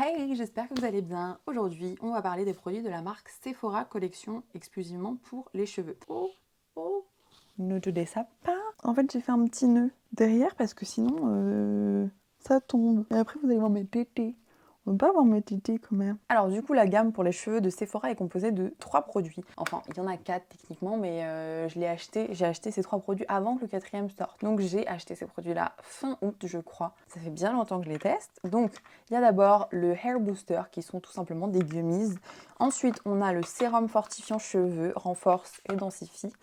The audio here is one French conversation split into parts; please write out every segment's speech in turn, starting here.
Hey, j'espère que vous allez bien. Aujourd'hui, on va parler des produits de la marque Sephora Collection exclusivement pour les cheveux. Oh, ne te désape pas. En fait, j'ai fait un petit nœud derrière parce que sinon, ça tombe. Et après, vous allez voir mes tétés. On ne peut pas voir mes tétés quand même. Alors du coup, la gamme pour les cheveux de Sephora est composée de 3 produits. Enfin, il y en a 4 techniquement, mais j'ai acheté ces 3 produits avant que le 4e sorte. Donc j'ai acheté ces produits-là fin août, je crois. Ça fait bien longtemps que je les teste. Donc il y a d'abord le Hair Booster, qui sont tout simplement des gummies. Ensuite, on a le sérum fortifiant cheveux, renforce et densifie.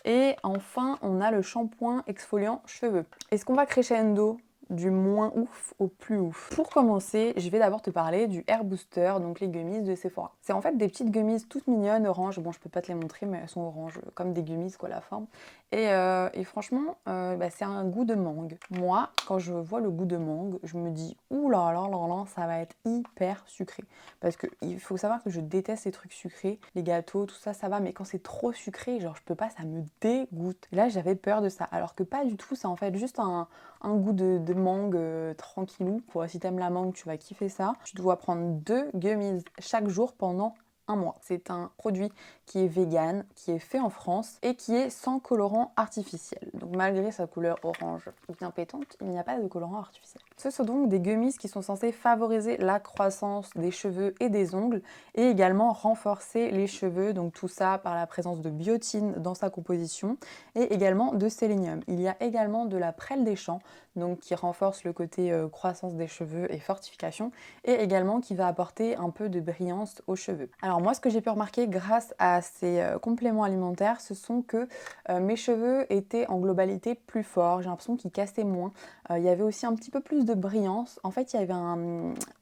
Et enfin, on a le shampoing exfoliant cheveux. Est-ce qu'on va crescendo du moins ouf au plus ouf? Pour commencer, je vais d'abord te parler du Hair Booster, donc les gummies de Sephora. C'est en fait des petites gummies toutes mignonnes, orange. Bon, je peux pas te les montrer, mais elles sont orange, comme des gummies, quoi, la forme. Et franchement, c'est un goût de mangue. Moi, quand je vois le goût de mangue, je me dis, ouh là là là là, ça va être hyper sucré. Parce qu'il faut savoir que je déteste les trucs sucrés, les gâteaux, tout ça, ça va. Mais quand c'est trop sucré, genre, je peux pas, ça me dégoûte. Et là, j'avais peur de ça. Alors que pas du tout, c'est en fait juste un goût de mangue tranquillou. Quoi. Si t'aimes la mangue, tu vas kiffer ça. Tu dois prendre 2 gummies chaque jour pendant un mois. C'est un produit qui est vegan, qui est fait en France et qui est sans colorant artificiel. Donc malgré sa couleur orange bien pétante, il n'y a pas de colorant artificiel. Ce sont donc des gummies qui sont censés favoriser la croissance des cheveux et des ongles et également renforcer les cheveux, donc tout ça par la présence de biotine dans sa composition et également de sélénium. Il y a également de la prêle des champs, donc qui renforce le côté croissance des cheveux et fortification, et également qui va apporter un peu de brillance aux cheveux. Alors moi, ce que j'ai pu remarquer grâce à ces compléments alimentaires, ce sont que mes cheveux étaient en globalité plus forts, j'ai l'impression qu'ils cassaient moins. Il y avait aussi un petit peu plus de brillance. En fait, il y avait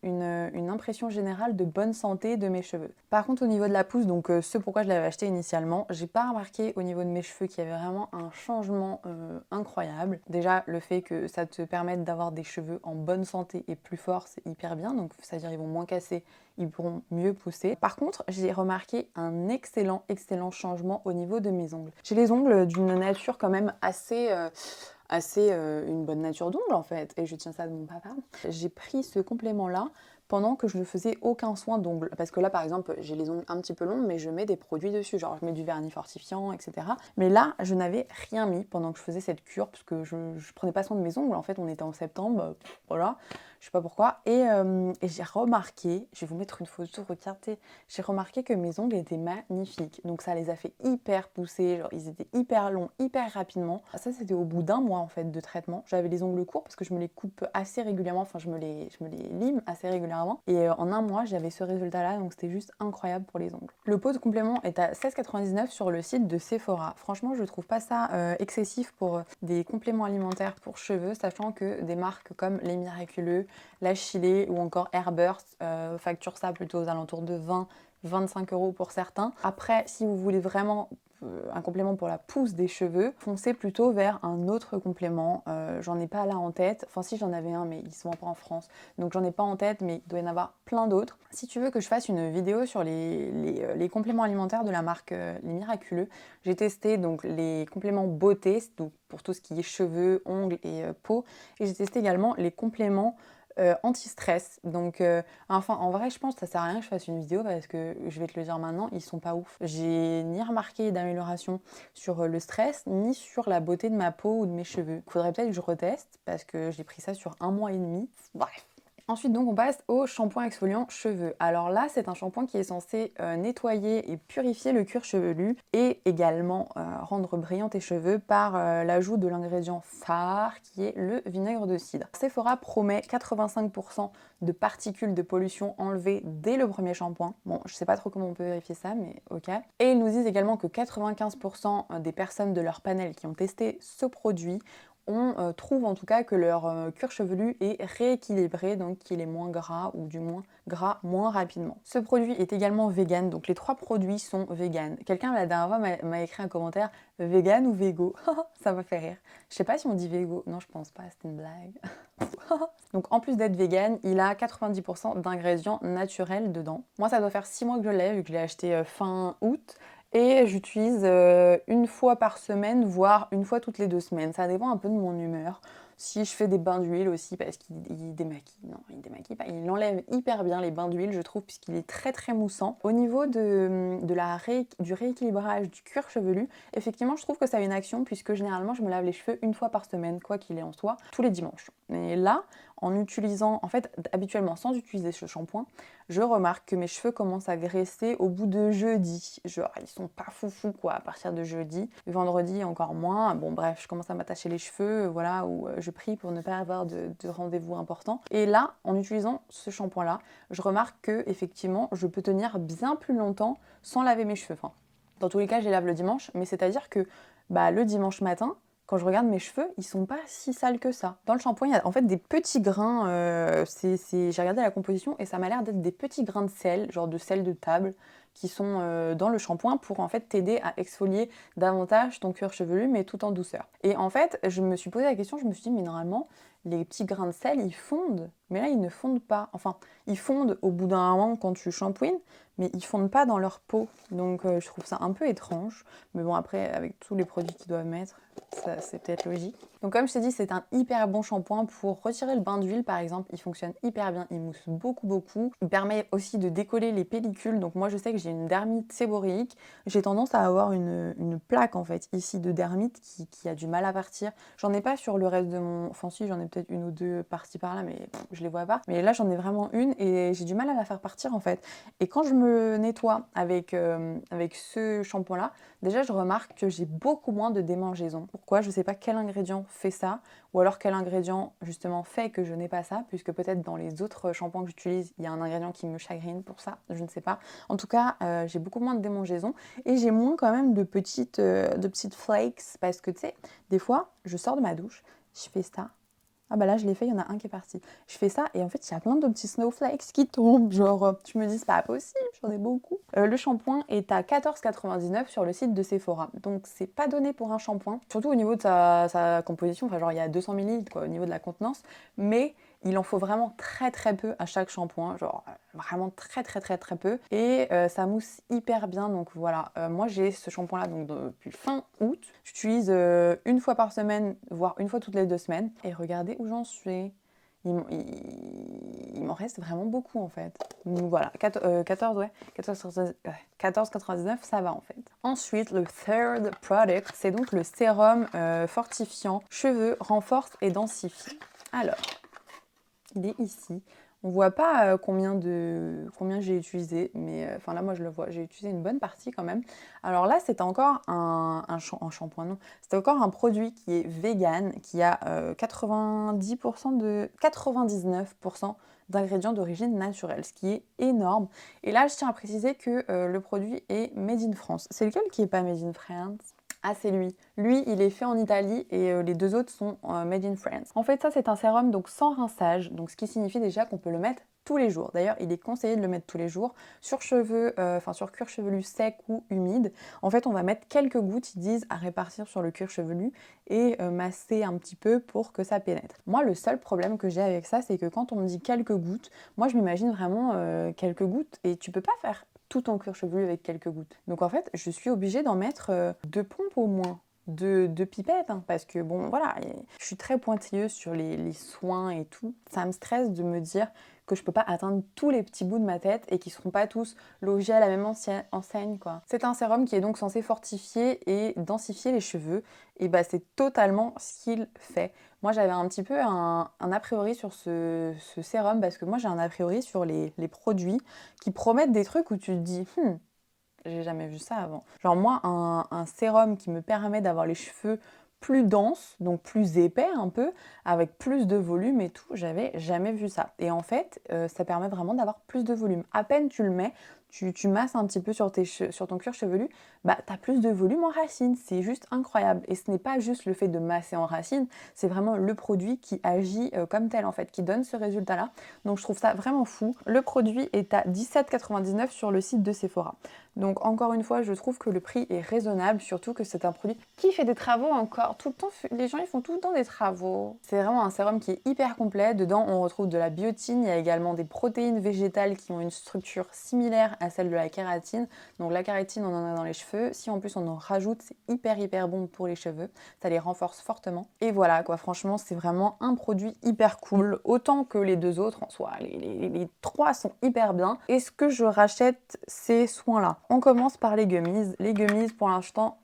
une impression générale de bonne santé de mes cheveux. Par contre, au niveau de la pousse, donc ce pourquoi je l'avais acheté initialement, j'ai pas remarqué au niveau de mes cheveux qu'il y avait vraiment un changement incroyable. Déjà, le fait que ça te permette d'avoir des cheveux en bonne santé et plus forts, c'est hyper bien. Donc, c'est-à-dire ils vont moins casser, ils pourront mieux pousser. Par contre, j'ai remarqué un excellent changement au niveau de mes ongles. J'ai les ongles d'une nature quand même assez une bonne nature d'ongles en fait, et je tiens ça de mon papa. J'ai pris ce complément-là pendant que je ne faisais aucun soin d'ongles. Parce que là, par exemple, j'ai les ongles un petit peu longs, mais je mets des produits dessus, genre je mets du vernis fortifiant, etc. Mais là, je n'avais rien mis pendant que je faisais cette cure, parce que je prenais pas soin de mes ongles. En fait, on était en septembre, voilà, je sais pas pourquoi. Et j'ai remarqué, je vais vous mettre une photo, regardez, j'ai remarqué que mes ongles étaient magnifiques. Donc ça les a fait hyper pousser, genre ils étaient hyper longs, hyper rapidement. Ça, c'était au bout d'un mois en fait de traitement. J'avais les ongles courts parce que je me les coupe assez régulièrement, enfin je me les lime assez régulièrement. Et en un mois, j'avais ce résultat-là, donc c'était juste incroyable pour les ongles. Le pot de complément est à 16,99 sur le site de Sephora. Franchement, je trouve pas ça excessif pour des compléments alimentaires pour cheveux, sachant que des marques comme Les Miraculeux, La Chilée ou encore Airburst facturent ça plutôt aux alentours de 20-25 € pour certains. Après, si vous voulez vraiment un complément pour la pousse des cheveux, foncez plutôt vers un autre complément. J'en ai pas là en tête. Enfin si, j'en avais un, mais il se vend pas en France. Donc j'en ai pas en tête, mais il doit y en avoir plein d'autres. Si tu veux que je fasse une vidéo sur les compléments alimentaires de la marque Les Miraculeux, j'ai testé donc les compléments beauté, donc pour tout ce qui est cheveux, ongles et peau. Et j'ai testé également les compléments anti-stress. Donc, enfin, en vrai, je pense que ça sert à rien que je fasse une vidéo parce que je vais te le dire maintenant, ils sont pas ouf. J'ai ni remarqué d'amélioration sur le stress, ni sur la beauté de ma peau ou de mes cheveux. Faudrait peut-être que je reteste parce que j'ai pris ça sur un mois et demi. Bref. Ensuite, donc, on passe au shampoing exfoliant cheveux. Alors là, c'est un shampoing qui est censé nettoyer et purifier le cuir chevelu et également rendre brillants tes cheveux par l'ajout de l'ingrédient phare qui est le vinaigre de cidre. Sephora promet 85% de particules de pollution enlevées dès le premier shampoing. Bon, je sais pas trop comment on peut vérifier ça, mais ok. Et ils nous disent également que 95% des personnes de leur panel qui ont testé ce produit on trouve en tout cas que leur cuir chevelu est rééquilibré, donc qu'il est moins gras ou du moins gras moins rapidement. Ce produit est également vegan, donc les 3 produits sont vegan. Quelqu'un la dernière fois m'a écrit un commentaire vegan ou végo. Ça m'a fait rire. Je sais pas si on dit végo. Non, je pense pas, c'était une blague. Donc en plus d'être vegan, il a 90% d'ingrédients naturels dedans. Moi, ça doit faire 6 mois que je l'ai, vu que je l'ai acheté fin août. Et j'utilise une fois par semaine, voire une fois toutes les 2 semaines. Ça dépend un peu de mon humeur. Si je fais des bains d'huile aussi, parce qu'il démaquille, non, il démaquille pas, il enlève hyper bien les bains d'huile, je trouve, puisqu'il est très très moussant. Au niveau du rééquilibrage du cuir chevelu, effectivement, je trouve que ça a une action, puisque généralement, je me lave les cheveux une fois par semaine, quoi qu'il ait en soi, tous les dimanches. Et là, en utilisant, en fait, habituellement, sans utiliser ce shampoing, je remarque que mes cheveux commencent à graisser au bout de jeudi. Genre, ils sont pas foufou, quoi, à partir de jeudi. Vendredi, encore moins. Bon, bref, je commence à m'attacher les cheveux, voilà, ou je prie pour ne pas avoir de rendez-vous important. Et là, en utilisant ce shampoing-là, je remarque que, effectivement, je peux tenir bien plus longtemps sans laver mes cheveux. Enfin, dans tous les cas, je les lave le dimanche, mais c'est-à-dire que le dimanche matin, quand je regarde mes cheveux, ils sont pas si sales que ça. Dans le shampoing, il y a en fait des petits grains. J'ai regardé la composition et ça m'a l'air d'être des petits grains de sel, genre de sel de table, qui sont dans le shampoing pour en fait t'aider à exfolier davantage ton cuir chevelu, mais tout en douceur. Et en fait, je me suis posé la question, je me suis dit, mais normalement, les petits grains de sel, ils fondent. Mais là, ils ne fondent pas. Enfin, ils fondent au bout d'un moment quand tu shampouines, mais ils fondent pas dans leur peau. Donc, je trouve ça un peu étrange. Mais bon, après, avec tous les produits qu'ils doivent mettre, ça, c'est peut-être logique. Donc comme je t'ai dit, c'est un hyper bon shampoing pour retirer le bain d'huile par exemple. Il fonctionne hyper bien, il mousse beaucoup. Il permet aussi de décoller les pellicules. Donc moi je sais que j'ai une dermite séboréique. J'ai tendance à avoir une plaque en fait ici de dermite qui a du mal à partir. J'en ai pas sur le reste de mon... Enfin si, j'en ai peut-être une ou deux parties par là, mais je les vois pas. Mais là j'en ai vraiment une et j'ai du mal à la faire partir en fait. Et quand je me nettoie avec ce shampoing là, déjà je remarque que j'ai beaucoup moins de démangeaisons. Pourquoi? Je sais pas quel ingrédient fait ça, ou alors quel ingrédient justement fait que je n'ai pas ça, puisque peut-être dans les autres shampoings que j'utilise, il y a un ingrédient qui me chagrine pour ça, je ne sais pas. En tout cas, j'ai beaucoup moins de démangeaisons et j'ai moins quand même de petites flakes, parce que tu sais, des fois, je sors de ma douche, je fais ça. Ah bah là je l'ai fait, il y en a un qui est parti. Je fais ça et en fait il y a plein de petits snowflakes qui tombent, genre je me dis c'est pas possible, j'en ai beaucoup. Le shampoing est à 14,99 sur le site de Sephora, donc c'est pas donné pour un shampoing, surtout au niveau de sa composition, enfin genre il y a 200 ml quoi, au niveau de la contenance, mais il en faut vraiment très peu à chaque shampoing, genre vraiment très peu, et ça mousse hyper bien, donc voilà. Moi j'ai ce shampoing là donc depuis fin août, j'utilise une fois par semaine, voire une fois toutes les 2 semaines, et regardez où j'en suis. Il m'en reste vraiment beaucoup en fait. Donc voilà, 14,99, ça va en fait. Ensuite, le third product, c'est donc le sérum fortifiant cheveux, renforce et densifie. Alors, il est ici. On voit pas combien j'ai utilisé, mais enfin là moi je le vois, j'ai utilisé une bonne partie quand même. Alors là c'est encore un shampoing, non, c'est encore un produit qui est vegan, qui a 99% d'ingrédients d'origine naturelle, ce qui est énorme. Et là je tiens à préciser que le produit est made in France. C'est lequel qui est pas made in France? Ah, c'est lui. Lui, il est fait en Italie et les deux autres sont made in France. En fait, ça, c'est un sérum donc sans rinçage, donc ce qui signifie déjà qu'on peut le mettre tous les jours. D'ailleurs, il est conseillé de le mettre tous les jours sur cheveux, sur cuir chevelu sec ou humide. En fait, on va mettre quelques gouttes, ils disent, à répartir sur le cuir chevelu et masser un petit peu pour que ça pénètre. Moi, le seul problème que j'ai avec ça, c'est que quand on me dit quelques gouttes, moi, je m'imagine vraiment quelques gouttes et tu peux pas faire tout ton cuir chevelu avec quelques gouttes. Donc en fait, je suis obligée d'en mettre 2 pompes au moins. De pipettes, hein, parce que bon voilà, je suis très pointilleuse sur les soins et tout. Ça me stresse de me dire que je peux pas atteindre tous les petits bouts de ma tête et qui seront pas tous logés à la même enseigne quoi. C'est un sérum qui est donc censé fortifier et densifier les cheveux et bah c'est totalement ce qu'il fait. Moi j'avais un petit peu un a priori sur ce sérum, parce que moi j'ai un a priori sur les produits qui promettent des trucs où tu te dis j'ai jamais vu ça avant. Genre moi, un sérum qui me permet d'avoir les cheveux plus denses, donc plus épais un peu, avec plus de volume et tout, j'avais jamais vu ça. Et en fait, ça permet vraiment d'avoir plus de volume. À peine tu le mets, tu masses un petit peu sur ton cuir chevelu, bah t'as plus de volume en racine, c'est juste incroyable. Et ce n'est pas juste le fait de masser en racine, c'est vraiment le produit qui agit comme tel en fait, qui donne ce résultat-là. Donc je trouve ça vraiment fou. Le produit est à 17,99 sur le site de Sephora. Donc encore une fois, je trouve que le prix est raisonnable, surtout que c'est un produit qui fait des travaux encore. Tout le temps, les gens ils font tout le temps des travaux. C'est vraiment un sérum qui est hyper complet. Dedans, on retrouve de la biotine, il y a également des protéines végétales qui ont une structure similaire à celle de la kératine. Donc la kératine, on en a dans les cheveux. Si en plus on en rajoute, c'est hyper bon pour les cheveux. Ça les renforce fortement. Et voilà quoi, franchement, c'est vraiment un produit hyper cool. Autant que les deux autres en soi. Les trois sont hyper bien. Est-ce que je rachète ces soins-là? On commence par les gummies. Les gummies, pour l'instant,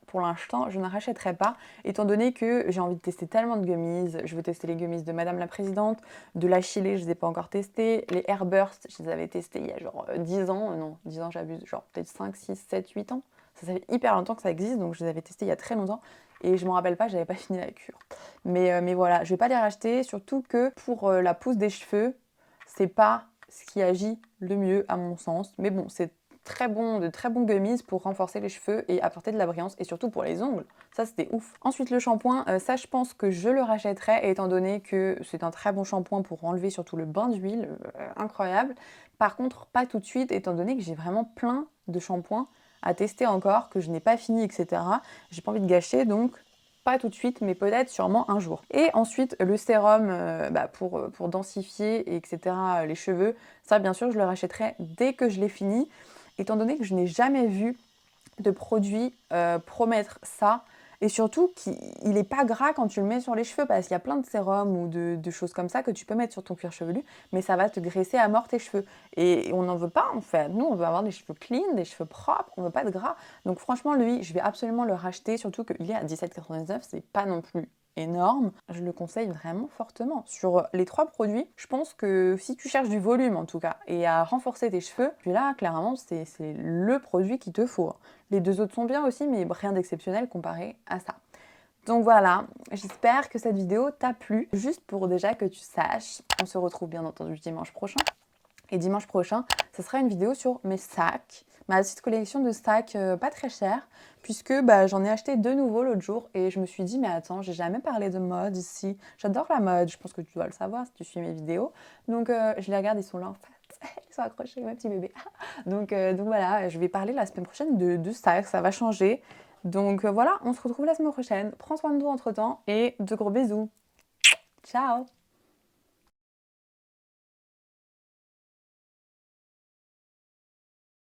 je ne rachèterai pas, étant donné que j'ai envie de tester tellement de gummies. Je veux tester les gummies de Madame la Présidente, de la Chili, je ne les ai pas encore testés. Les Airburst, je les avais testés il y a genre 10 ans. Non, 10 ans j'abuse, genre peut-être 5, 6, 7, 8 ans. Ça fait hyper longtemps que ça existe, donc je les avais testés il y a très longtemps. Et je me rappelle pas, j'avais pas fini la cure. Mais voilà, je vais pas les racheter, surtout que pour la pousse des cheveux, c'est pas ce qui agit le mieux à mon sens. Mais bon, c'est de très bons gummies pour renforcer les cheveux et apporter de la brillance, et surtout pour les ongles. Ça, c'était ouf. Ensuite, le shampoing, ça, je pense que je le rachèterai, étant donné que c'est un très bon shampoing pour enlever surtout le bain d'huile, incroyable. Par contre, pas tout de suite, étant donné que j'ai vraiment plein de shampoings à tester encore, que je n'ai pas fini, etc. J'ai pas envie de gâcher, donc pas tout de suite, mais peut-être sûrement un jour. Et ensuite, le sérum pour densifier, etc., les cheveux, ça, bien sûr, je le rachèterai dès que je l'ai fini, étant donné que je n'ai jamais vu de produit promettre ça. Et surtout qu'il n'est pas gras quand tu le mets sur les cheveux, parce qu'il y a plein de sérums ou de choses comme ça que tu peux mettre sur ton cuir chevelu, mais ça va te graisser à mort tes cheveux. Et on n'en veut pas en fait. Nous, on veut avoir des cheveux clean, des cheveux propres, on veut pas de gras. Donc franchement, lui, je vais absolument le racheter, surtout qu'il est à 17,99, c'est pas non plus énorme. Je le conseille vraiment fortement. Sur les trois produits, je pense que si tu cherches du volume en tout cas, et à renforcer tes cheveux, celui-là, clairement, c'est le produit qu'il te faut. Les deux autres sont bien aussi, mais rien d'exceptionnel comparé à ça. Donc voilà, j'espère que cette vidéo t'a plu. Juste pour déjà que tu saches, on se retrouve bien entendu dimanche prochain. Et dimanche prochain, ce sera une vidéo sur mes sacs, ma petite collection de sacs pas très chers, puisque j'en ai acheté deux nouveaux l'autre jour et je me suis dit, mais attends, j'ai jamais parlé de mode ici. J'adore la mode, je pense que tu dois le savoir si tu suis mes vidéos. Donc je les regarde, ils sont là en fait. Ils sont accrochés, mes petits bébés. Donc voilà, je vais parler la semaine prochaine de sacs, ça va changer. Donc voilà, on se retrouve la semaine prochaine. Prends soin de toi entre temps et de gros bisous. Ciao!